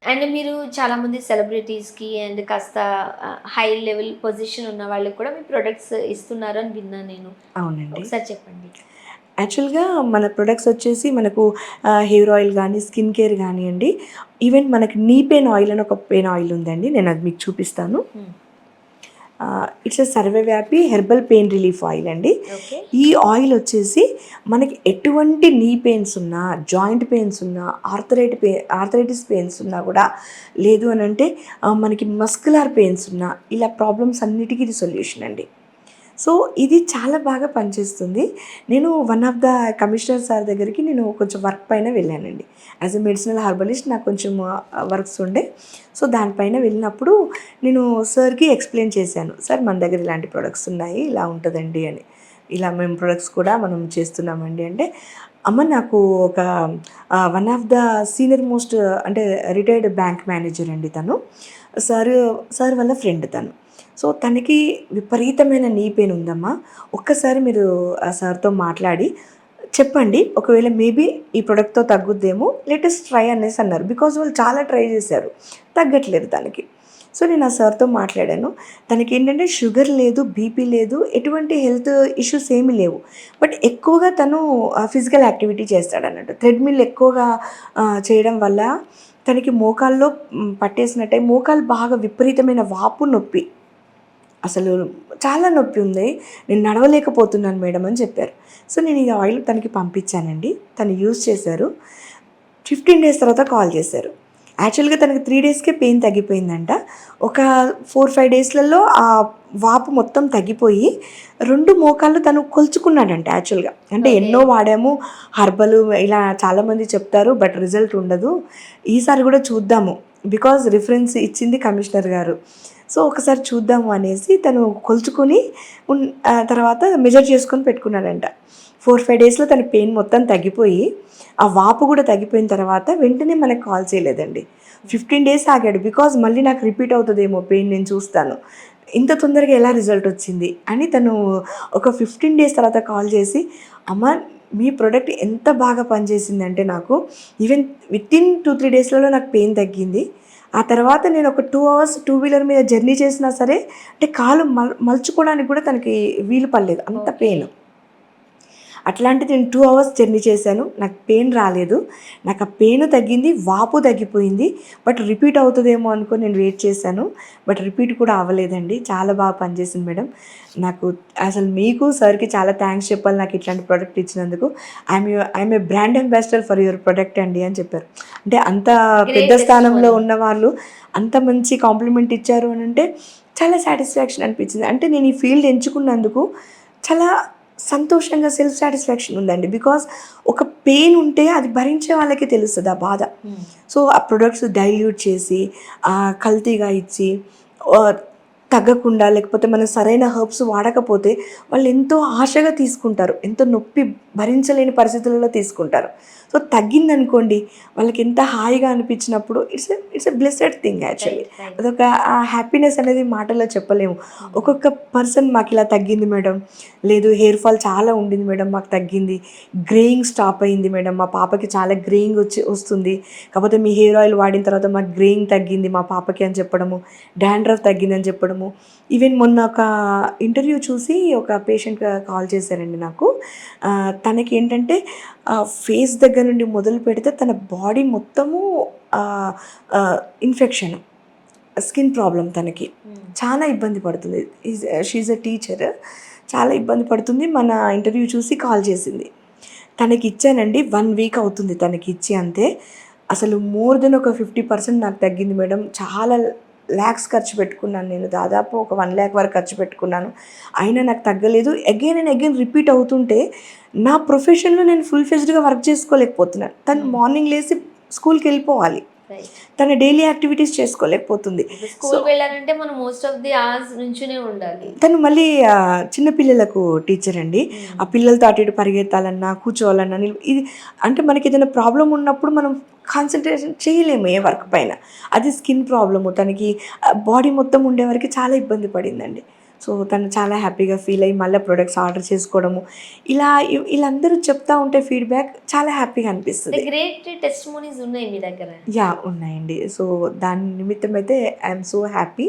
And మీరు చాలామంది సెలబ్రిటీస్‌కి and కాస్త హై లెవెల్ పొజిషన్ ఉన్న వాళ్ళకి కూడా మీ ప్రొడక్ట్స్ ఇస్తున్నారు అని విన్నాను నేను. అవునండి. ఒకసారి చెప్పండి. యాక్చువల్‌గా మన ప్రొడక్ట్స్ వచ్చేసి మనకు హెయిర్ ఆయిల్ గానీ, స్కిన్ కేర్ గానియండి, ఈవెన్ మనకి నీ పెయిన్ ఆయిల్ అని ఒక పెయిన్ ఆయిల్ ఉందండి. నేనది మీకు చూపిస్తాను. హ్మ్. ఇట్స్ ఎ సర్వవ్యాపి హెర్బల్ పెయిన్ రిలీఫ్ ఆయిల్ అండి. ఓకే. ఈ ఆయిల్ వచ్చేసి మనకి ఎటువంటి నీ పెయిన్స్ ఉన్నా, జాయింట్ పెయిన్స్ ఉన్నా, ఆర్థరైటిస్ పెయిన్స్ ఉన్నా కూడా, లేదు అనంటే మనకి మస్కులర్ పెయిన్స్ ఉన్నా, ఇలా ప్రాబ్లమ్స్ అన్నిటికి ఇది సొల్యూషన్ అండి. సో, ఇది చాలా బాగా పనిచేస్తుంది. నేను one of the commissioner sir దగ్గరికి నేను కొంచెం వర్క్ పైన వెళ్ళానండి. యాజ్ ఎ మెడిసినల్ హెర్బలిస్ట్ నాకు కొంచెం వర్క్స్ ఉండే. సో, దానిపైన వెళ్ళినప్పుడు నేను సార్‌కి ఎక్స్‌ప్లెయిన్ చేశాను. సార్ మన దగ్గర ఇలాంటి ప్రొడక్ట్స్ ఉన్నాయి. ఇలా ఉంటదండి అని. ఇలా మేము ప్రొడక్ట్స్ కూడా మనం చేస్తున్నామండి అంటే, అమ్మ నాకు ఒక one of the senior most అంటే రిటైర్డ్ బ్యాంక్ మేనేజర్ అండి తను. సారు సార్ వాళ్ళ ఫ్రెండ్ తను. సో, తనకి విపరీతమైన నీ పెయిన్ ఉందమ్మా. ఒక్కసారి మీరు ఆ సార్‌తో మాట్లాడి చెప్పండి. ఒకవేళ మేబీ ఈ ప్రొడక్ట్‌తో తగ్గుద్దేమో లెట్ అస్ ట్రై అనేసి అన్నారు. బికాజ్ వాళ్ళు చాలా ట్రై చేశారు. తగ్గట్లేదు తనకి. సో, నేను ఆ సార్‌తో మాట్లాడాను. తనకేంటంటే షుగర్ లేదు, బీపీ లేదు, ఎటువంటి హెల్త్ ఇష్యూస్ ఏమీ లేవు. బట్ ఎక్కువగా తను ఫిజికల్ యాక్టివిటీ చేస్తాడన్నట్టు. థ్రెడ్‌మిల్ ఎక్కువగా చేయడం వల్ల తనకి మోకాల్లో పట్టేసినట్టే మోకాలు బాగా విపరీతమైన వాపు, నొప్పి. అసలు చాలా నొప్పి ఉంది. నేను నడవలేకపోతున్నాను మేడం అని చెప్పారు. సో, నేను ఈ ఆయిల్ తనకి పంపించానండి. తను యూజ్ చేశారు. 15 డేస్ తర్వాత కాల్ చేశారు. యాక్చువల్‌గా తనకి 3 డేస్‌కే పెయిన్ తగ్గిపోయిందంట. ఒక 4, 5 డేస్‌లలో ఆ వాపు మొత్తం తగ్గిపోయి 2 మోకాళ్ళు తను కొలుచుకున్నాడంట యాక్చువల్‌గా. అంటే ఓకే. ఎన్నో వాడాము హర్బలు ఇలా చాలామంది చెప్తారు. బట్ రిజల్ట్ ఉండదు. ఈసారి కూడా చూద్దాము. బికాజ్ రిఫరెన్స్ ఇచ్చింది కమిషనర్ గారు. సో, ఒకసారి చూద్దాము అనేసి తను కొలుచుకొని తర్వాత మెజర్ చేసుకొని పెట్టుకున్నాడంట. 4, 5 డేస్‌లో తన పెయిన్ మొత్తం తగ్గిపోయి, ఆ వాపు కూడా తగ్గిపోయిన తర్వాత వెంటనే మనకు కాల్ చేయలేదండి. 15 డేస్ ఆగాడు. బికాజ్ మళ్ళీ నాకు రిపీట్ అవుతదేమో పెయిన్ నేను చూస్తాను. ఇంత తొందరగా ఎలా రిజల్ట్ వచ్చింది అని తను ఒక 15 డేస్ తర్వాత కాల్ చేసి, అమ్మ మీ ప్రొడక్ట్ ఎంత బాగా పనిచేసిందంటే నాకు ఈవెన్ వితిన్ 2, 3 డేస్‌లలో నాకు పెయిన్ తగ్గింది. ఆ తర్వాత నేను ఒక 2 అవర్స్ టూ వీలర్ మీద జర్నీ చేసినా సరే అంటే కాలు మలుచుకోవడానికి కూడా తనకి వీలు పడలేదు. అంత ఓకే. పెయిన్. అట్లాంటిది నేను 2 అవర్స్ జర్నీ చేశాను. నాకు పెయిన్ రాలేదు. నాకు ఆ పెయిన్ తగ్గింది. వాపు తగ్గిపోయింది. బట్ రిపీట్ అవుతదేమో అనుకోని నేను వెయిట్ చేశాను. బట్ రిపీట్ కూడా అవ్వలేదండి. చాలా బాగా పనిచేసింది మేడం. నాకు అసలు మీకు సార్‌కి చాలా థాంక్స్ చెప్పాలి నాకు ఇట్లాంటి ప్రొడక్ట్ ఇచ్చినందుకు. I'm a brand ambassador for your product అండి అని చెప్పారు. అంటే అంత పెద్ద గ్రేట్ స్థానంలో టెస్టిమోనీ. ఉన్నవాళ్ళు అంత మంచి కాంప్లిమెంట్ ఇచ్చారు అనంటే చాలా సాటిస్ఫాక్షన్ అనిపించింది. అంటే నేను ఈ ఫీల్డ్ ఎంచుకున్నందుకు చాలా సంతోషంగా సెల్ఫ్ సాటిస్ఫాక్షన్ ఉందండి. బికాజ్ ఒక పెయిన్ ఉంటే అది భరించే వాళ్ళకే తెలుస్తది ఆ బాధ. హ్మ్. సో, ఆ ప్రొడక్ట్స్ డైల్యూట్ చేసి కల్తీగా ఇచ్చి ఆహ్, తగ్గకుండా లేకపోతే మనం సరైన హెర్బ్స్ వాడకపోతే వాళ్ళు ఎంతో ఆశగా తీసుకుంటారు. ఎంతో నొప్పి భరించలేని పరిస్థితులలో తీసుకుంటారు. సో, తగ్గిందనుకోండి వాళ్ళకి ఎంత హాయిగా అనిపించినప్పుడు it's a blessed thing actually. Right. Right. అదొక హ్యాపీనెస్ అనేది మాటల్లో చెప్పలేము. హ్మ్. ఒక్కొక్క పర్సన్ మాకిలా తగ్గింది మేడం, లేదు హెయిర్ ఫాల్ చాలా ఉండింది మేడం మాకు తగ్గింది, గ్రేయింగ్ స్టాప్ అయింది మేడం, మా పాపకి చాలా గ్రేయింగ్ వస్తుంది, కాకపోతే మీ హెయిర్ ఆయిల్ వాడిన తర్వాత మాకు గ్రేయింగ్ తగ్గింది మా పాపకి అని చెప్పడము, డాండ్రఫ్ తగ్గిందని చెప్పడము. ఈవెన్ మొన్న ఒక ఇంటర్వ్యూ చూసి ఒక పేషెంట్ కాల్ చేశారండి నాకు. తనకేంటంటే ఫేస్ దగ్గర నుండి మొదలు పెడితే తన బాడీ మొత్తము ఇన్ఫెక్షన్, స్కిన్ ప్రాబ్లమ్ తనకి. హ్మ్. చాలా ఇబ్బంది పడుతుంది. She is a teacher. చాలా ఇబ్బంది పడుతుంది. మన ఇంటర్వ్యూ చూసి కాల్ చేసింది. తనకిచ్చానండి. 1 వీక్ అవుతుంది తనకిచ్చి అంతే. అసలు మోర్ దెన్ ఒక 50% నాకు తగ్గింది మేడం. చాలా లాక్స్ ఖర్చు పెట్టుకున్నాను నేను. దాదాపు ఒక 1,00,000 వరకు ఖర్చు పెట్టుకున్నాను. అయినా నాకు తగ్గలేదు. అగైన్ అండ్ అగైన్ రిపీట్ అవుతుంటే నా ప్రొఫెషన్‌లో నేను ఫుల్ ఫ్లెడ్జ్డ్‌గా వర్క్ చేసుకోలేకపోతున్నాను. తను హ్మ్. మార్నింగ్ లేసి స్కూల్‌కెళ్ళిపోవాలి. రైట్. తన డైలీ యాక్టివిటీస్ చేసుకోలేకపోతుంది. ఇప్పుడు సో, స్కూల్‌కి వెళ్ళాలంటే మనం మోస్ట్ ఆఫ్ ది అవర్స్ నుంచునే ఉండాలి. తను మళ్ళీ చిన్న పిల్లలకు టీచరండి. ఆ హ్మ్. పిల్లలతో అటు ఇటు పరిగెత్తాలన్నా, కూర్చోవాలన్నా ఇది అంటే మనకేదైనా ప్రాబ్లమ్ ఉన్నప్పుడు మనం కాన్సంట్రేషన్ చేయలేము ఏ వర్క్ అవును. పైన. అది స్కిన్ ప్రాబ్లము తనకి బాడీ మొత్తం ఉండేవరకి చాలా ఇబ్బంది పడిందండి. సో తను చాలా హ్యాపీగా ఫీల్ అయ్యి మళ్ళీ ప్రొడక్ట్స్ ఆర్డర్ చేసుకోవడము, ఇలా వీళ్ళందరూ చెప్తా ఉంటే ఫీడ్బ్యాక్ చాలా హ్యాపీగా అనిపిస్తుంది. గ్రేట్ టెస్టిమోనీస్ ఉన్నాయి మీ దగ్గర. ఉన్నాయండి. సో దాని నిమిత్తం అయితే ఐఎమ్ సో హ్యాపీ.